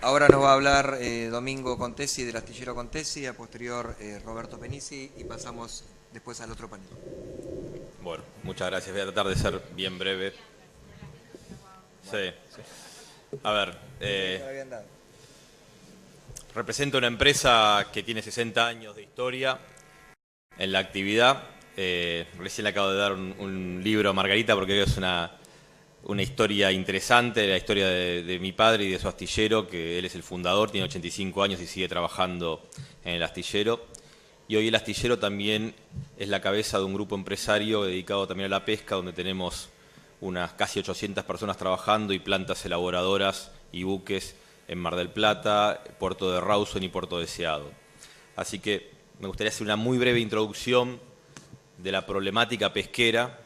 Ahora nos va a hablar Domingo Contesi del astillero Contesi, a posterior Roberto Penisi y pasamos después al otro panel. Bueno, muchas gracias. Voy a tratar de ser bien breve. Sí. A ver, represento una empresa que tiene 60 años de historia en la actividad. Recién le acabo de dar un libro a Margarita porque es una historia interesante, la historia de mi padre y de su astillero, que él es el fundador, tiene 85 años y sigue trabajando en el astillero. Y hoy el astillero también es la cabeza de un grupo empresario dedicado también a la pesca, donde tenemos unas casi 800 personas trabajando y plantas elaboradoras y buques en Mar del Plata, Puerto de Rawson y Puerto Deseado. Así que me gustaría hacer una muy breve introducción de la problemática pesquera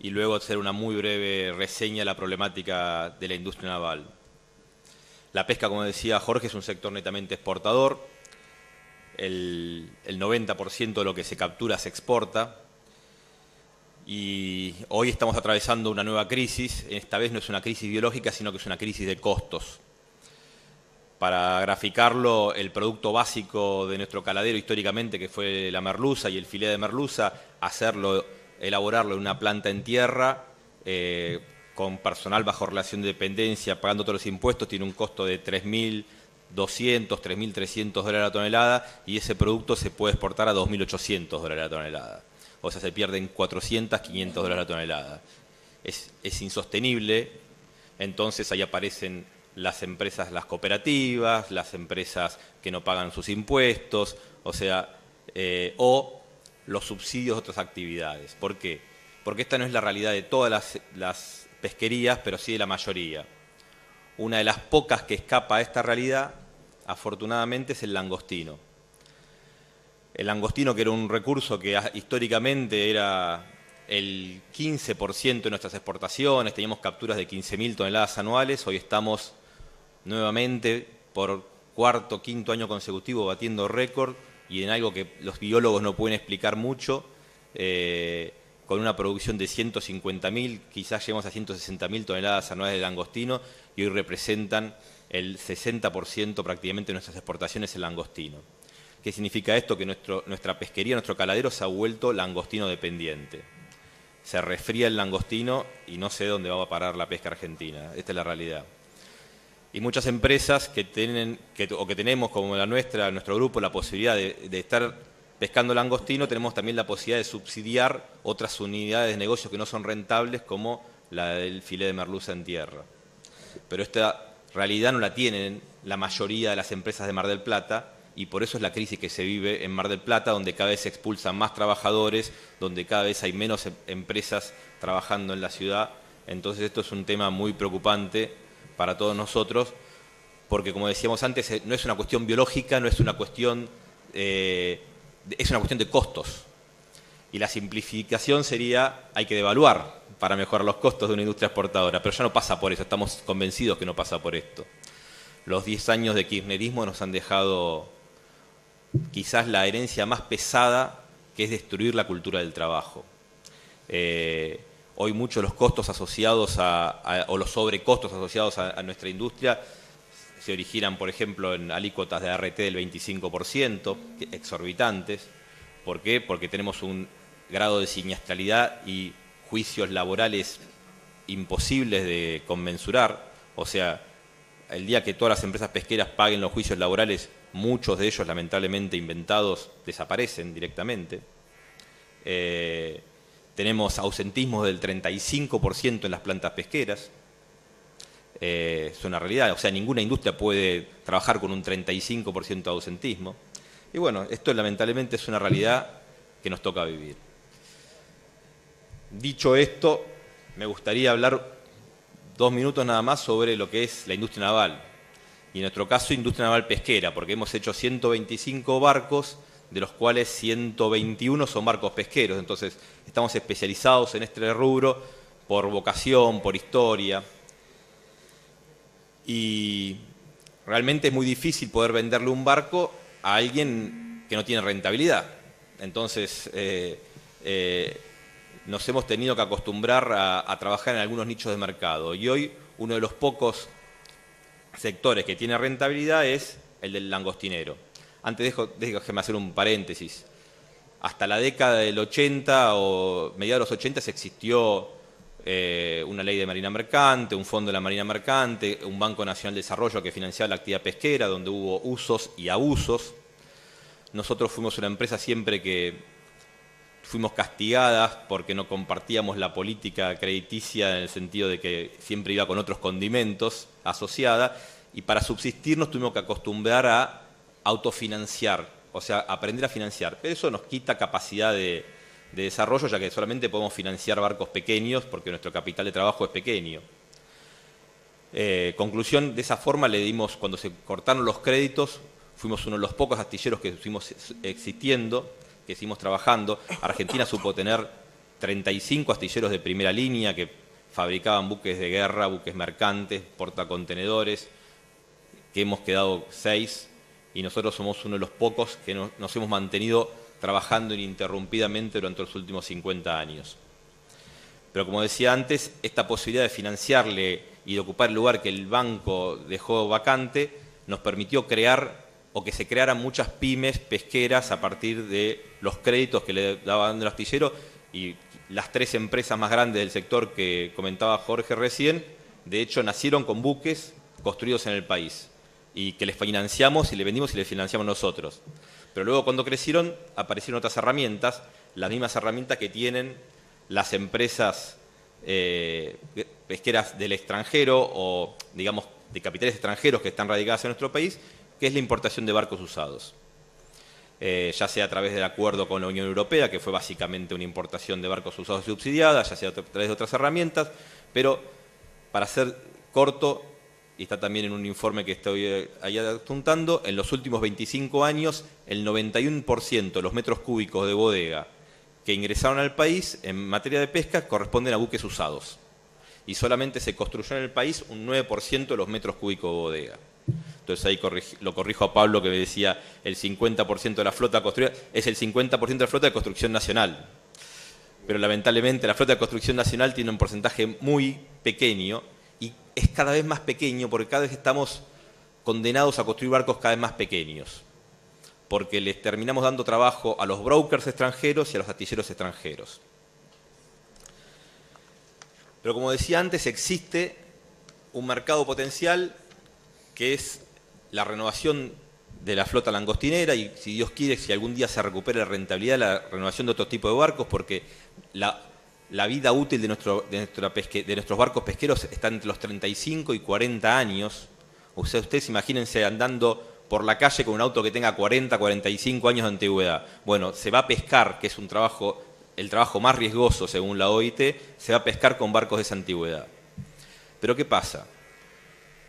y luego hacer una muy breve reseña de la problemática de la industria naval. La pesca, como decía Jorge, es un sector netamente exportador. El 90% de lo que se captura se exporta. Y hoy estamos atravesando una nueva crisis. Esta vez no es una crisis biológica, sino que es una crisis de costos. Para graficarlo, el producto básico de nuestro caladero históricamente, que fue la merluza y el filé de merluza, elaborarlo en una planta en tierra, con personal bajo relación de dependencia, pagando todos los impuestos, tiene un costo de 3.200, 3.300 dólares la tonelada, y ese producto se puede exportar a 2.800 dólares la tonelada. O sea, se pierden 400, 500 dólares la tonelada. Es insostenible. Entonces ahí aparecen las empresas, las cooperativas, las empresas que no pagan sus impuestos, o sea, o los subsidios de otras actividades. ¿Por qué? Porque esta no es la realidad de todas las pesquerías, pero sí de la mayoría. Una de las pocas que escapa a esta realidad, afortunadamente, es el langostino. El langostino, que era un recurso que históricamente era el 15% de nuestras exportaciones, teníamos capturas de 15.000 toneladas anuales, hoy estamos nuevamente por cuarto, quinto año consecutivo batiendo récord y en algo que los biólogos no pueden explicar mucho, con una producción de 150.000, quizás lleguemos a 160.000 toneladas anuales de langostino y hoy representan el 60% prácticamente de nuestras exportaciones en langostino. ¿Qué significa esto? Que nuestra pesquería, nuestro caladero se ha vuelto langostino dependiente. Se resfría el langostino y no sé dónde va a parar la pesca argentina. Esta es la realidad. Y muchas empresas que tenemos, como la nuestra, nuestro grupo, la posibilidad de estar pescando langostino, tenemos también la posibilidad de subsidiar otras unidades de negocio que no son rentables, como la del filé de merluza en tierra. Pero esta realidad no la tienen la mayoría de las empresas de Mar del Plata, y por eso es la crisis que se vive en Mar del Plata, donde cada vez se expulsan más trabajadores, donde cada vez hay menos empresas trabajando en la ciudad. Entonces esto es un tema muy preocupante para todos nosotros, porque como decíamos antes, no es una cuestión biológica, no es una cuestión, es una cuestión de costos. Y la simplificación sería, hay que devaluar para mejorar los costos de una industria exportadora, pero ya no pasa por eso, estamos convencidos que no pasa por esto. Los 10 años de kirchnerismo nos han dejado quizás la herencia más pesada, que es destruir la cultura del trabajo. Hoy muchos de los costos asociados o los sobrecostos asociados a nuestra industria se originan, por ejemplo, en alícuotas de ART del 25%, exorbitantes. ¿Por qué? Porque tenemos un grado de siniestralidad y juicios laborales imposibles de conmensurar. O sea, el día que todas las empresas pesqueras paguen los juicios laborales, muchos de ellos lamentablemente inventados desaparecen directamente. Tenemos ausentismo del 35% en las plantas pesqueras. Es una realidad, o sea, ninguna industria puede trabajar con un 35% de ausentismo. Y bueno, esto lamentablemente es una realidad que nos toca vivir. Dicho esto, me gustaría hablar 2 minutos nada más sobre lo que es la industria naval. Y en nuestro caso, industria naval pesquera, porque hemos hecho 125 barcos, de los cuales 121 son barcos pesqueros. Entonces, estamos especializados en este rubro por vocación, por historia. Y realmente es muy difícil poder venderle un barco a alguien que no tiene rentabilidad. Entonces, nos hemos tenido que acostumbrar a trabajar en algunos nichos de mercado. Y hoy, uno de los pocos sectores que tiene rentabilidad es el del langostinero. Antes déjame hacer un paréntesis. Hasta la década del 80 o mediados de los 80 existió una ley de marina mercante, un fondo de la marina mercante, un Banco Nacional de Desarrollo que financiaba la actividad pesquera, donde hubo usos y abusos. Nosotros fuimos una empresa siempre que fuimos castigadas porque no compartíamos la política crediticia en el sentido de que siempre iba con otros condimentos asociada, y para subsistir nos tuvimos que acostumbrar a autofinanciar, o sea, aprender a financiar. Pero eso nos quita capacidad de desarrollo, ya que solamente podemos financiar barcos pequeños porque nuestro capital de trabajo es pequeño. Conclusión, de esa forma le dimos, cuando se cortaron los créditos, fuimos uno de los pocos astilleros que seguimos existiendo, que seguimos trabajando. Argentina supo tener 35 astilleros de primera línea que fabricaban buques de guerra, buques mercantes, portacontenedores, que hemos quedado 6, y nosotros somos uno de los pocos que nos hemos mantenido trabajando ininterrumpidamente durante los últimos 50 años. Pero como decía antes, esta posibilidad de financiarle y de ocupar el lugar que el banco dejó vacante nos permitió crear o que se crearan muchas pymes pesqueras a partir de los créditos que le daban el astillero, y las 3 empresas más grandes del sector que comentaba Jorge recién, de hecho nacieron con buques construidos en el país y que les financiamos y les vendimos y les financiamos nosotros. Pero luego cuando crecieron aparecieron otras herramientas, las mismas herramientas que tienen las empresas pesqueras del extranjero o digamos de capitales extranjeros que están radicadas en nuestro país, que es la importación de barcos usados. Ya sea a través del acuerdo con la Unión Europea, que fue básicamente una importación de barcos usados subsidiada, ya sea a través de otras herramientas, pero para ser corto, y está también en un informe que estoy ahí adjuntando, en los últimos 25 años el 91% de los metros cúbicos de bodega que ingresaron al país en materia de pesca corresponden a buques usados. Y solamente se construyó en el país un 9% de los metros cúbicos de bodega. Entonces ahí lo corrijo a Pablo, que me decía el 50% de la flota construida, es el 50% de la flota de construcción nacional. Pero lamentablemente la flota de construcción nacional tiene un porcentaje muy pequeño, y es cada vez más pequeño porque cada vez estamos condenados a construir barcos cada vez más pequeños, porque les terminamos dando trabajo a los brokers extranjeros y a los astilleros extranjeros. Pero como decía antes, existe un mercado potencial que es la renovación de la flota langostinera, y si Dios quiere, si algún día se recupera la rentabilidad, la renovación de otro tipo de barcos, porque la vida útil de nuestros barcos pesqueros está entre los 35 y 40 años. Ustedes imagínense andando por la calle con un auto que tenga 40, 45 años de antigüedad. Bueno, se va a pescar, que es el trabajo más riesgoso según la OIT, se va a pescar con barcos de esa antigüedad. Pero ¿qué pasa?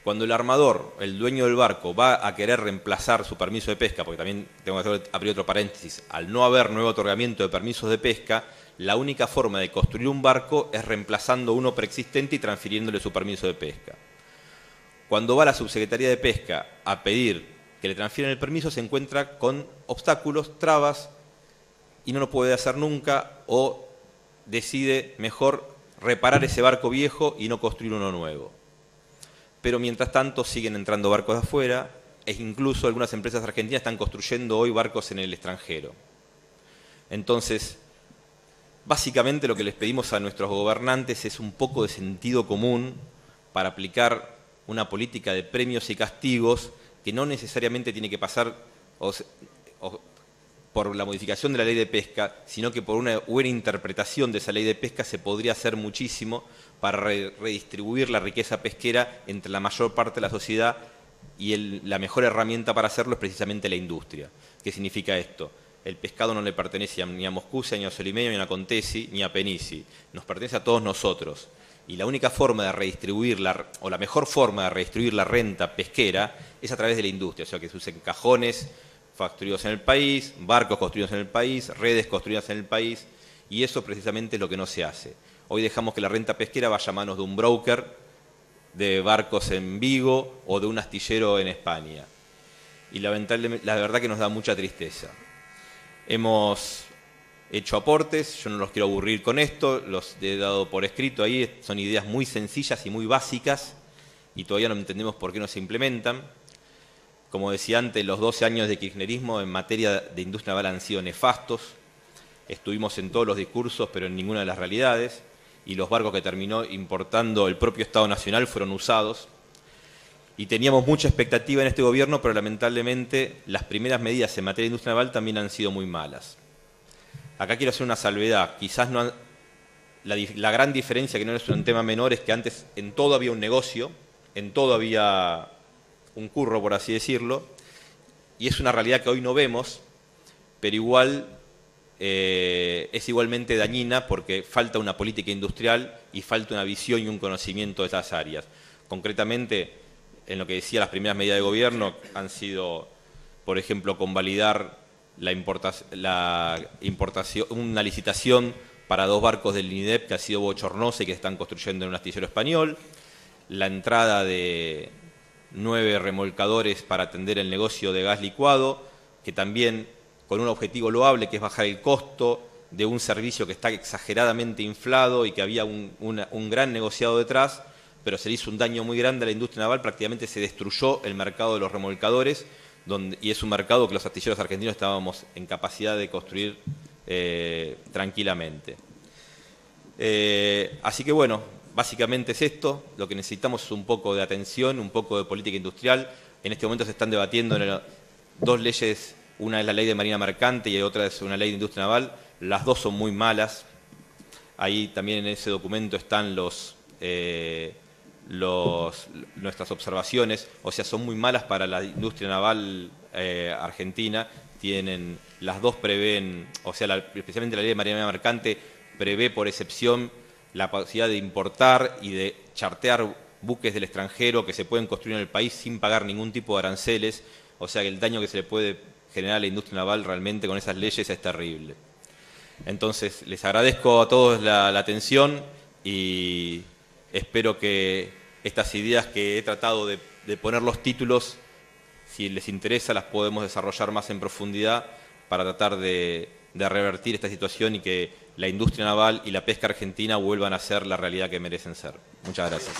Cuando el armador, el dueño del barco, va a querer reemplazar su permiso de pesca, porque también tengo que abrir otro paréntesis, al no haber nuevo otorgamiento de permisos de pesca, la única forma de construir un barco es reemplazando uno preexistente y transfiriéndole su permiso de pesca. Cuando va a la Subsecretaría de Pesca a pedir que le transfieran el permiso, se encuentra con obstáculos, trabas, y no lo puede hacer nunca, o decide mejor reparar ese barco viejo y no construir uno nuevo. Pero mientras tanto siguen entrando barcos de afuera, e incluso algunas empresas argentinas están construyendo hoy barcos en el extranjero. Entonces, básicamente lo que les pedimos a nuestros gobernantes es un poco de sentido común para aplicar una política de premios y castigos que no necesariamente tiene que pasar por la modificación de la ley de pesca, sino que por una buena interpretación de esa ley de pesca se podría hacer muchísimo para redistribuir la riqueza pesquera entre la mayor parte de la sociedad, y la mejor herramienta para hacerlo es precisamente la industria. ¿Qué significa esto? El pescado no le pertenece ni a Moscusia, ni a Solimeño, ni a Contesi, ni a Penisi. Nos pertenece a todos nosotros. Y la única forma de redistribuirla, o la mejor forma de redistribuir la renta pesquera, es a través de la industria. O sea, que se usen cajones construidos en el país, barcos construidos en el país, redes construidas en el país, y eso precisamente es lo que no se hace. Hoy dejamos que la renta pesquera vaya a manos de un broker de barcos en Vigo o de un astillero en España. Y lamentablemente, la verdad que nos da mucha tristeza. Hemos hecho aportes, yo no los quiero aburrir con esto, los he dado por escrito ahí, son ideas muy sencillas y muy básicas y todavía no entendemos por qué no se implementan. Como decía antes, los 12 años de kirchnerismo en materia de industria naval han sido nefastos. Estuvimos en todos los discursos, pero en ninguna de las realidades, y los barcos que terminó importando el propio Estado Nacional fueron usados. Y teníamos mucha expectativa en este gobierno, pero lamentablemente las primeras medidas en materia de industria naval también han sido muy malas. Acá quiero hacer una salvedad. Quizás no la gran diferencia, que no es un tema menor, es que antes en todo había un negocio, en todo había un curro, por así decirlo, y es una realidad que hoy no vemos, pero igual es igualmente dañina porque falta una política industrial y falta una visión y un conocimiento de estas áreas. Concretamente, en lo que decía las primeras medidas de gobierno han sido, por ejemplo, convalidar una licitación para 2 barcos del INIDEP que ha sido bochornosa y que están construyendo en un astillero español, la entrada de 9 remolcadores para atender el negocio de gas licuado, que también con un objetivo loable que es bajar el costo de un servicio que está exageradamente inflado y que había un gran negociado detrás, pero se le hizo un daño muy grande a la industria naval, prácticamente se destruyó el mercado de los remolcadores, y es un mercado que los astilleros argentinos estábamos en capacidad de construir tranquilamente. Así que bueno, básicamente es esto, lo que necesitamos es un poco de atención, un poco de política industrial. En este momento se están debatiendo 2 leyes, una es la ley de marina mercante y otra es una ley de industria naval, las 2 son muy malas. Ahí también en ese documento están nuestras observaciones, o sea, son muy malas para la industria naval argentina. Las 2 prevén, o sea, especialmente la ley de marina mercante prevé por excepción la posibilidad de importar y de chartear buques del extranjero que se pueden construir en el país sin pagar ningún tipo de aranceles, o sea que el daño que se le puede generar a la industria naval realmente con esas leyes es terrible. Entonces, les agradezco a todos la atención y espero que estas ideas que he tratado de poner los títulos, si les interesa, las podemos desarrollar más en profundidad para tratar de revertir esta situación y que la industria naval y la pesca argentina vuelvan a ser la realidad que merecen ser. Muchas gracias.